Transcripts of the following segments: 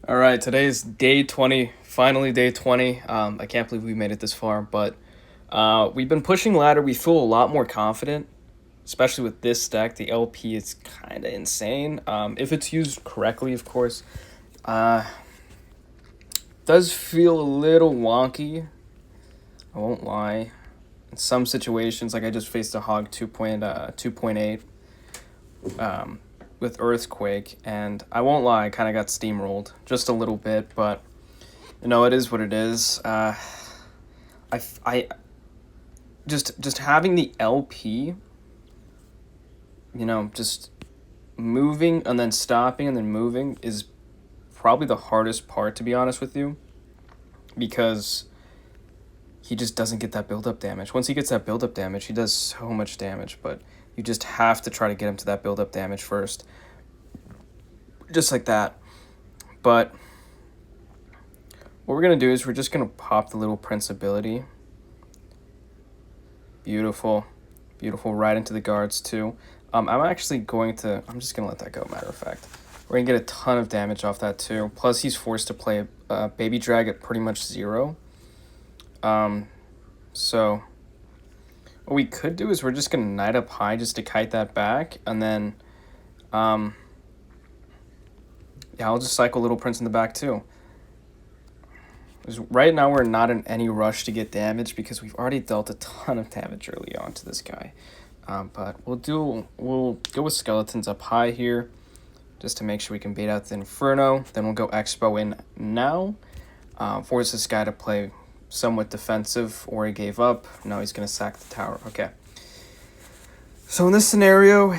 All right, today's day 20, finally day 20. I can't believe we made it this far, but we've been pushing ladder. We feel a lot more confident, especially with this deck. The LP is kind of insane. If it's used correctly, of course. Uh, does feel a little wonky, I won't lie. In some situations, like I just faced a Hog 2.8 with Earthquake, and I won't lie, I kind of got steamrolled just a little bit, but it is what it is. I just having the LP, just moving and then stopping and then moving is probably the hardest part, to be honest with you, because he just doesn't get that build up damage. Once he gets that build up damage, he does so much damage, but you just have to try to get him to that build up damage first. Just like that. But what we're going to do is we're just going to pop the Little Prince ability. Beautiful. Beautiful. Right into the guards, too. I'm just going to let that go, matter of fact. We're going to get a ton of damage off that, too. Plus, he's forced to play Baby Drag at pretty much 0. So what we could do is we're just going to Knight up high just to kite that back. And then, yeah, I'll just cycle Little Prince in the back, too. Right now, we're not in any rush to get damage because we've already dealt a ton of damage early on to this guy. But we'll go with Skeletons up high here just to make sure we can bait out the Inferno. Then we'll go Expo in now. Force this guy to play somewhat defensive, or he gave up. No, he's going to sack the tower. Okay. So in this scenario,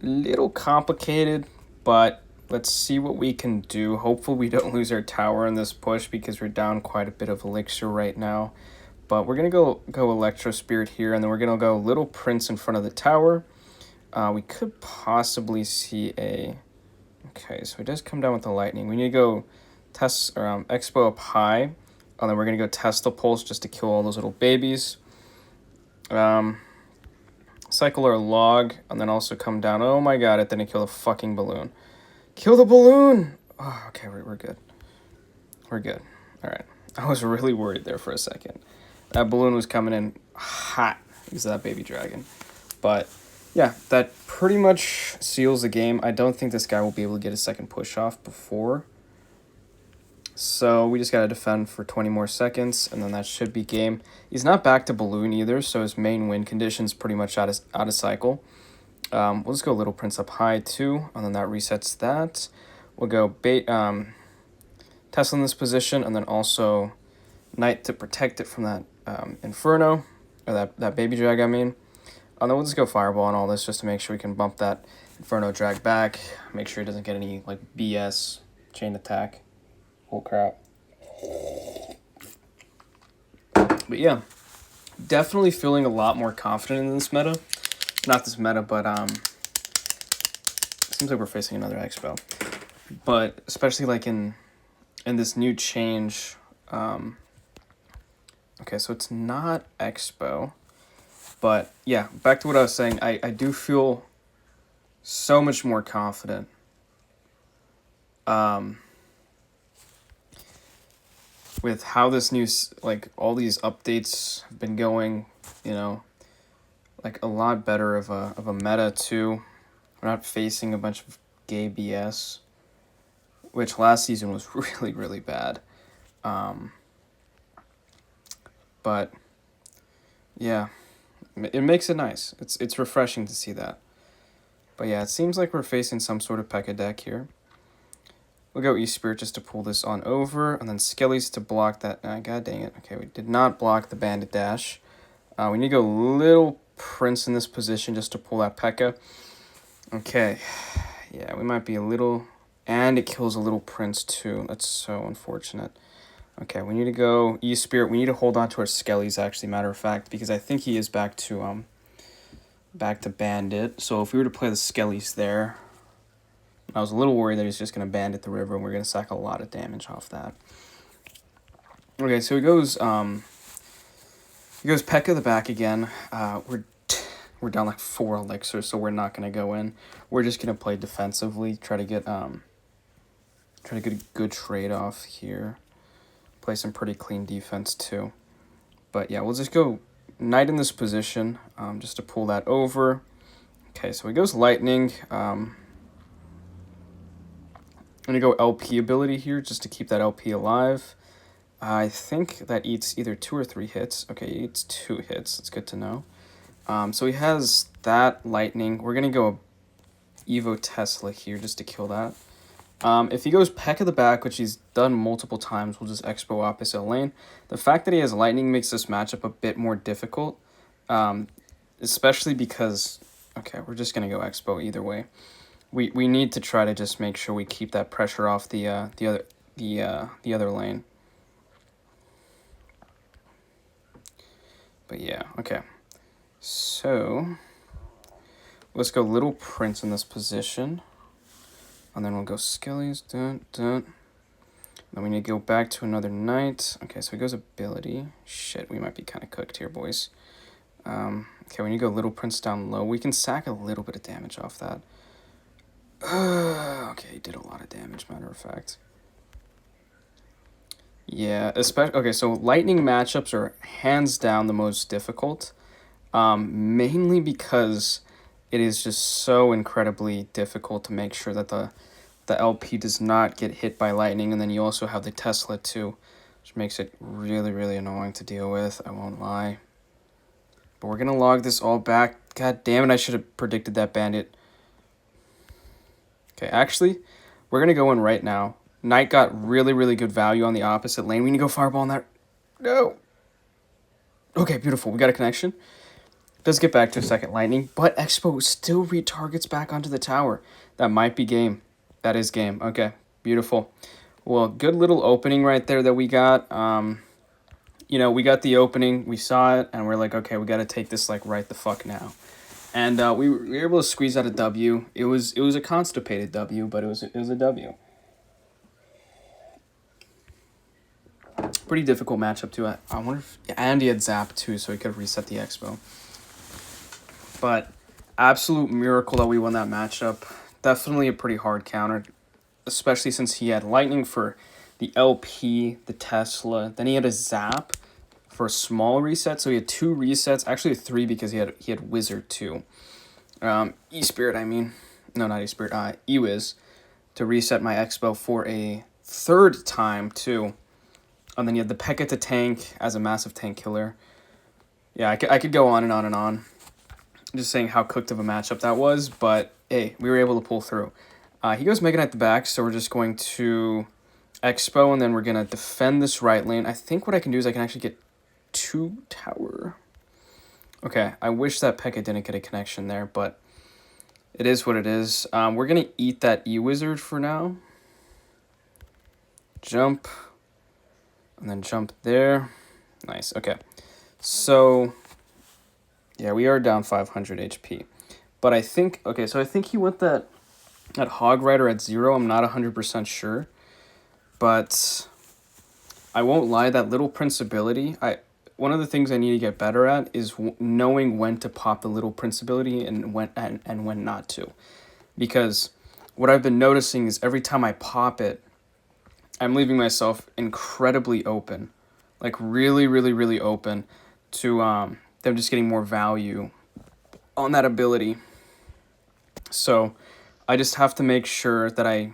little complicated, but let's see what we can do. Hopefully we don't lose our tower in this push because we're down quite a bit of elixir right now. But we're going to go Electro Spirit here, and then we're going to go Little Prince in front of the tower. We could possibly see a... Okay, so it does come down with the Lightning. We need to go test Expo up high, and then we're going to go Tesla Pulse just to kill all those little babies. Cycle our Log, and then also come down. Oh my god, it didn't kill the fucking balloon. Kill the balloon! Oh, okay, we're good. We're good. Alright. I was really worried there for a second. That balloon was coming in hot because of that baby dragon. But, yeah, that pretty much seals the game. I don't think this guy will be able to get a second push off before. So we just got to defend for 20 more seconds, and then that should be game. He's not back to balloon either, so his main win condition's pretty much out of cycle. We'll just go Little Prince up high too, and then that resets that. We'll go Tesla in this position, and then also Knight to protect it from that Inferno, or that Baby Drag, I mean. And then we'll just go Fireball on all this just to make sure we can bump that Inferno drag back, make sure it doesn't get any like BS chain attack. Oh crap. But yeah, definitely feeling a lot more confident in this meta. Not this meta, but seems like we're facing another Expo. But especially like in this new change, okay, so it's not Expo, but yeah, back to what I was saying. I do feel so much more confident. With how this new, like, all these updates have been going, like, a lot better of a meta, too. We're not facing a bunch of gay BS, which last season was really, really bad. But, yeah, it makes it nice. It's refreshing to see that. But, yeah, it seems like we're facing some sort of P.E.K.K.A deck here. We'll go E-Spirit just to pull this on over, and then Skellies to block that. God dang it. Okay, we did not block the Bandit Dash. We need to go Little Prince in this position just to pull that P.E.K.K.A. Okay. Yeah, we might be a little... And it kills a Little Prince, too. That's so unfortunate. Okay, we need to go E-Spirit. We need to hold on to our Skellies, actually, matter of fact, because I think he is back to Bandit. So if we were to play the Skellies there... I was a little worried that he's just going to Bandit the river, and we're going to sack a lot of damage off that. Okay, so he goes P.E.K.K.A the back again. We're we're down like 4 elixirs, so we're not going to go in. We're just going to play defensively, try to get a good trade-off here. Play some pretty clean defense too. But yeah, we'll just go knight in this position, just to pull that over. Okay, so he goes lightning. I'm going to go LP ability here just to keep that LP alive. I think that eats either 2 or 3 hits. Okay, he eats 2 hits. That's good to know. So he has that lightning. We're going to go Evo Tesla here just to kill that. If he goes Peck at the back, which he's done multiple times, we'll just Expo opposite lane. The fact that he has lightning makes this matchup a bit more difficult, especially because, okay, we're just going to go Expo either way. We need to try to just make sure we keep that pressure off the other lane. But yeah, okay. So let's go Little Prince in this position. And then we'll go Skillies. Dun, dun. Then we need to go back to another knight. Okay, so he goes ability. Shit, we might be kind of cooked here, boys. Okay, we need to go Little Prince down low. We can sack a little bit of damage off that. Okay, he did a lot of damage, matter of fact. Yeah, especially, okay, so lightning matchups are hands down the most difficult. Mainly because it is just so incredibly difficult to make sure that the LP does not get hit by lightning, and then you also have the Tesla too, which makes it really, really annoying to deal with, I won't lie. But we're gonna log this all back. God damn it, I should have predicted that bandit. Okay, actually, we're gonna go in right now. Knight got really, really good value on the opposite lane. We need to go fireball on that. No. Okay, beautiful. We got a connection. Does get back to a second lightning, but Expo still retargets back onto the tower. That might be game. That is game. Okay, beautiful. Well, good little opening right there that we got. You know, we got the opening, we saw it, and we're like, okay, we got to take this like right the fuck now. And we were able to squeeze out a W. It was a constipated W, but it was a W. Pretty difficult matchup too. I wonder if, and he had Zap too, so he could have reset the Expo. But absolute miracle that we won that matchup. Definitely a pretty hard counter, especially since he had lightning for the LP, the Tesla. Then he had a Zap for a small reset, so he had 2 resets. Actually 3 because he had Wizard too. E-Spirit, I mean. No, not E-Spirit. E-Wiz to reset my Expo for a 3rd time too. And then you had the P.E.K.K.A to tank as a massive tank killer. Yeah, I could go on and on and on. Just saying how cooked of a matchup that was, but hey, we were able to pull through. He goes Mega Knight at the back, so we're just going to Expo, and then we're going to defend this right lane. I think what I can do is I can actually get 2 tower. Okay, I wish that P.E.K.K.A didn't get a connection there, but it is what it is. We're going to eat that E-Wizard for now. Jump. And then jump there. Nice, okay. So, yeah, we are down 500 HP. But I think, okay, so I think he went that Hog Rider at 0. I'm not 100% sure. But I won't lie, that Little Prince ability, one of the things I need to get better at is knowing when to pop the Little Prince ability and when not to. Because what I've been noticing is every time I pop it, I'm leaving myself incredibly open. Like really, really, really open to them just getting more value on that ability. So I just have to make sure that I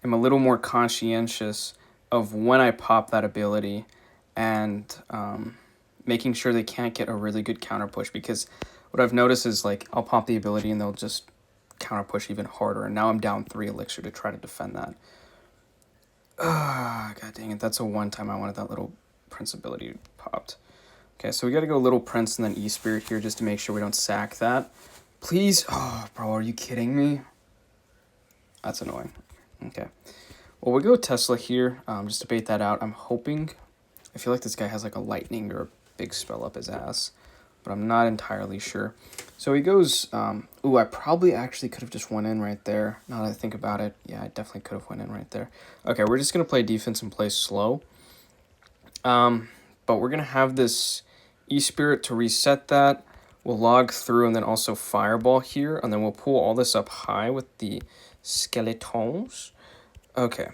am a little more conscientious of when I pop that ability and making sure they can't get a really good counter push, because what I've noticed is like I'll pop the ability and they'll just counter push even harder, and now I'm down 3 elixir to try to defend that. God dang it, that's a one time I wanted that Little Prince ability popped. Okay, so we gotta go Little Prince and then E-Spirit here just to make sure we don't sack that. Please, oh bro, are you kidding me? That's annoying. Okay, well we go Tesla here, just to bait that out. I'm hoping, I feel like this guy has like a lightning or a big spell up his ass, but I'm not entirely sure. So he goes, ooh, I probably actually could have just went in right there. Now that I think about it, yeah, I definitely could have went in right there. Okay, we're just going to play defense and play slow. But we're going to have this E-Spirit to reset that. We'll log through and then also fireball here, and then we'll pull all this up high with the skeletons. Okay,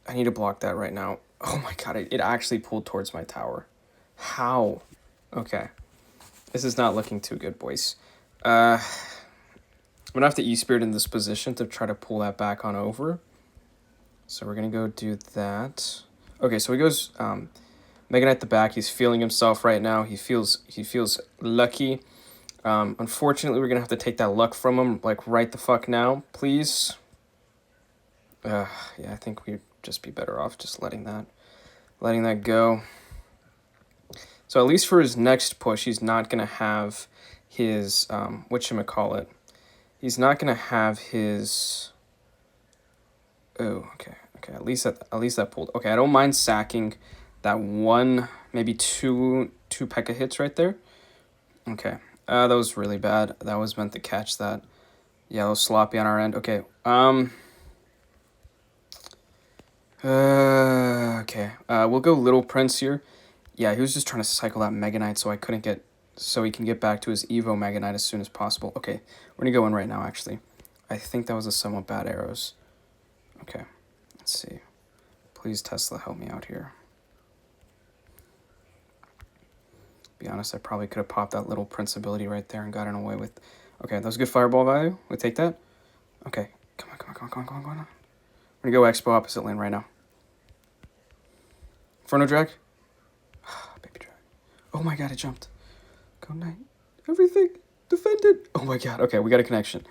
I need to block that right now. Oh my god, it actually pulled towards my tower. How? Okay. This is not looking too good, boys. I'm gonna have to E-Spirit in this position to try to pull that back on over. So we're gonna go do that. Okay, so he goes Mega Knight the back. He's feeling himself right now. He feels lucky. Unfortunately, we're gonna have to take that luck from him, like right the fuck now, please. Yeah, I think we'd just be better off just letting that go. So at least for his next push, he's not gonna have his whatchamacallit. He's not gonna have his. Oh, okay. At least that pulled. Okay, I don't mind sacking that one, maybe two P.E.K.K.A hits right there. Okay, that was really bad. That was meant to catch that. Yeah, it was sloppy on our end. Okay. Okay. We'll go Little Prince here. Yeah, he was just trying to cycle that Mega Knight so he can get back to his Evo Mega Knight as soon as possible. Okay, we're gonna go in right now, actually. I think that was a somewhat bad arrows. Okay, let's see. Please, Tesla, help me out here. Be honest, I probably could have popped that Little Prince ability right there and gotten away with. Okay, that was good fireball value. We take that. Okay, come on. We're gonna go Expo opposite lane right now. Inferno Drag. Baby Drag. Oh my god, it jumped. Go Knight. Everything. Defended. Oh my god. Okay, we got a connection.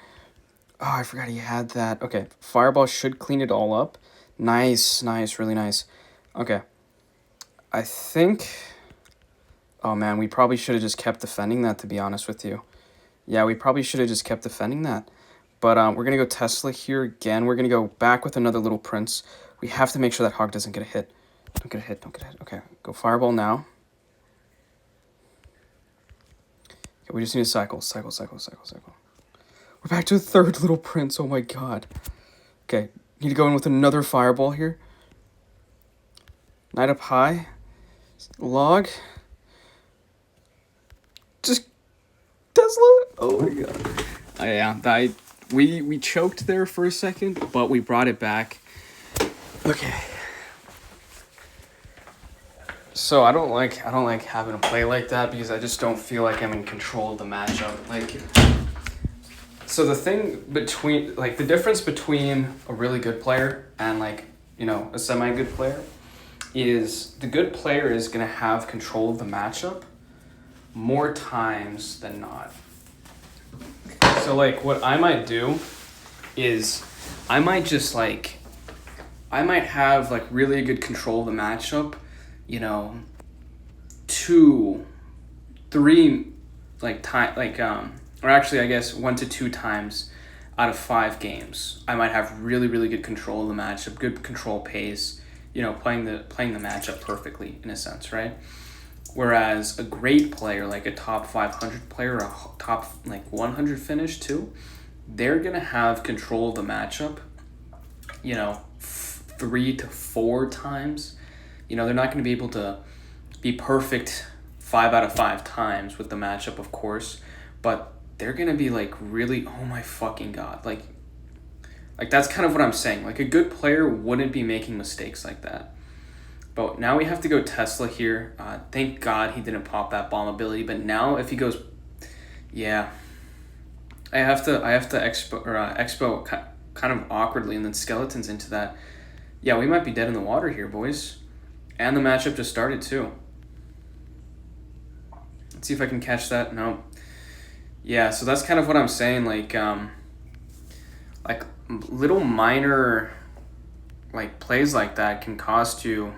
Oh, I forgot he had that. Okay, Fireball should clean it all up. Nice, really nice. Okay. I think... Oh man, we probably should have just kept defending that, to be honest with you. Yeah, we probably should have just kept defending that. But we're going to go Tesla here again. We're going to go back with another Little Prince. We have to make sure that Hog doesn't get a hit. Don't get a hit. Okay, go Fireball now. Okay, we just need to cycle. We're back to the third Little Prince. Oh my god. Okay, need to go in with another Fireball here. Knight up high. Log. Just Tesla. Oh my god. Yeah, we choked there for a second, but we brought it back. Okay. So I don't like having to play like that because I just don't feel like I'm in control of the matchup. Like, so the difference between a really good player and a semi-good player is the good player is gonna have control of the matchup more times than not. So what I might do is I might have really good control of the matchup, 2, 3 or actually I guess 1 to 2 times out of 5 games. I might have really good control of the matchup, good control pace, playing the matchup perfectly in a sense, right? Whereas a great player, like a top 500 player, a top 100 finish too, they're going to have control of the matchup, 3 to 4 times. They're not going to be able to be perfect 5 out of 5 times with the matchup, of course, but they're going to be really, oh my fucking god. Like that's kind of what I'm saying. A good player wouldn't be making mistakes like that. But now we have to go Tesla here. Thank God he didn't pop that bomb ability. But now if he goes, yeah, I have to expo kind of awkwardly and then skeletons into that. Yeah, we might be dead in the water here, boys. And the matchup just started too. Let's see if I can catch that. No. Yeah, so that's kind of what I'm saying. Little minor plays like that can cost you.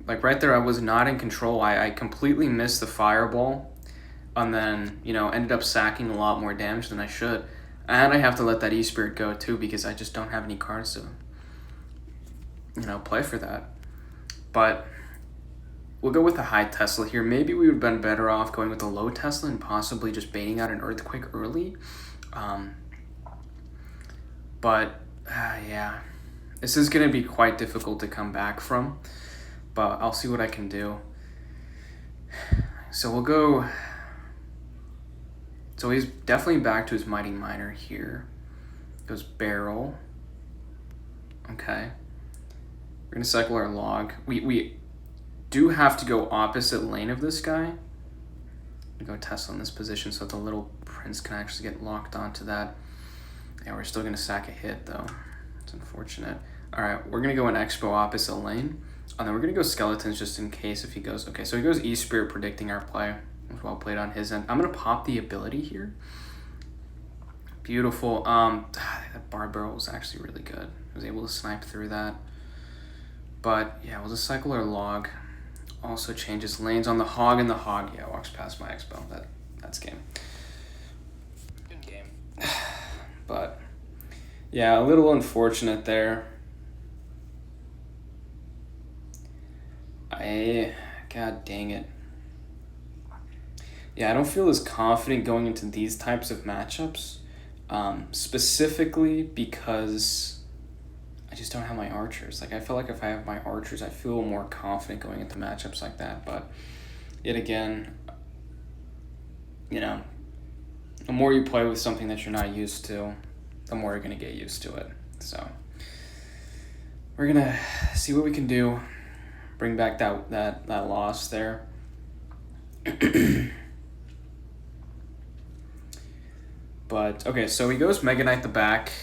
Right there, I was not in control. I completely missed the fireball and then, ended up sacking a lot more damage than I should. And I have to let that E-Spirit go too because I just don't have any cards to, play for that. But we'll go with a high Tesla here. Maybe we would have been better off going with a low Tesla and possibly just baiting out an Earthquake early. But, yeah. This is going to be quite difficult to come back from. But I'll see what I can do. So we'll go So he's definitely back to his Mighty Miner here. Goes Barrel. Okay. We're going to cycle our log. We do have to go opposite lane of this guy. I'm going to go Tesla in this position so the little prince can actually get locked onto that. Yeah, we're still going to sack a hit, though. It's unfortunate. All right, we're going to go an Expo opposite lane. And then we're going to go Skeletons just in case if he goes... Okay, so he goes E-Spirit predicting our play. It was well played on his end. I'm going to pop the ability here. Beautiful. That Bard Barrel was actually really good. I was able to snipe through that. But, yeah, we'll just cycle our log. Also changes lanes on the Hog, and the Hog, yeah, walks past my Expo. That's game. Good game. But, yeah, a little unfortunate there. God dang it. Yeah, I don't feel as confident going into these types of matchups, specifically because I just don't have my archers. Like, I feel like if I have my archers, I feel more confident going into matchups like that. But yet again, you know, the more you play with something that you're not used to, the more you're going to get used to it. So we're going to see what we can do. Bring back that loss there. But, okay, so he goes Mega Knight the back.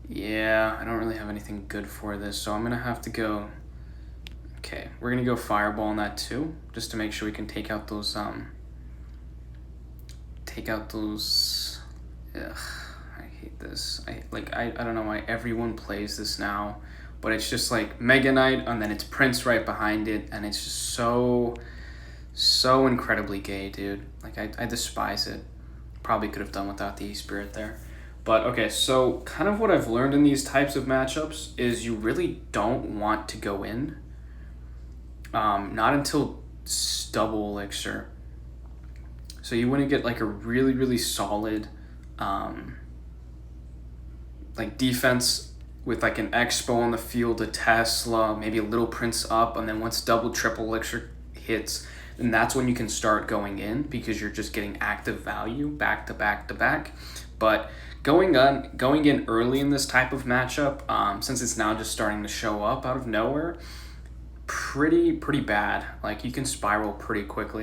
Yeah, I don't really have anything good for this, so I'm going to have to go... Okay, we're going to go Fireball on that too, just to make sure we can take out those... Ugh, I hate this. I don't know why everyone plays this now, but it's just like Mega Knight, and then it's Prince right behind it, and it's just so incredibly gay, dude. Like, I despise it. Probably could have done without the E-Spirit there. But, okay, so kind of what I've learned in these types of matchups is you really don't want to go in. Not until double Elixir. So you want to get, like, a really, really solid, like, defense with, like, an Expo on the field, a Tesla, maybe a Little Prince up, and then once double, triple Elixir hits, then that's when you can start going in because you're just getting active value back to back to back. But going in early in this type of matchup, since it's now just starting to show up out of nowhere, pretty bad. Like, you can spiral pretty quickly.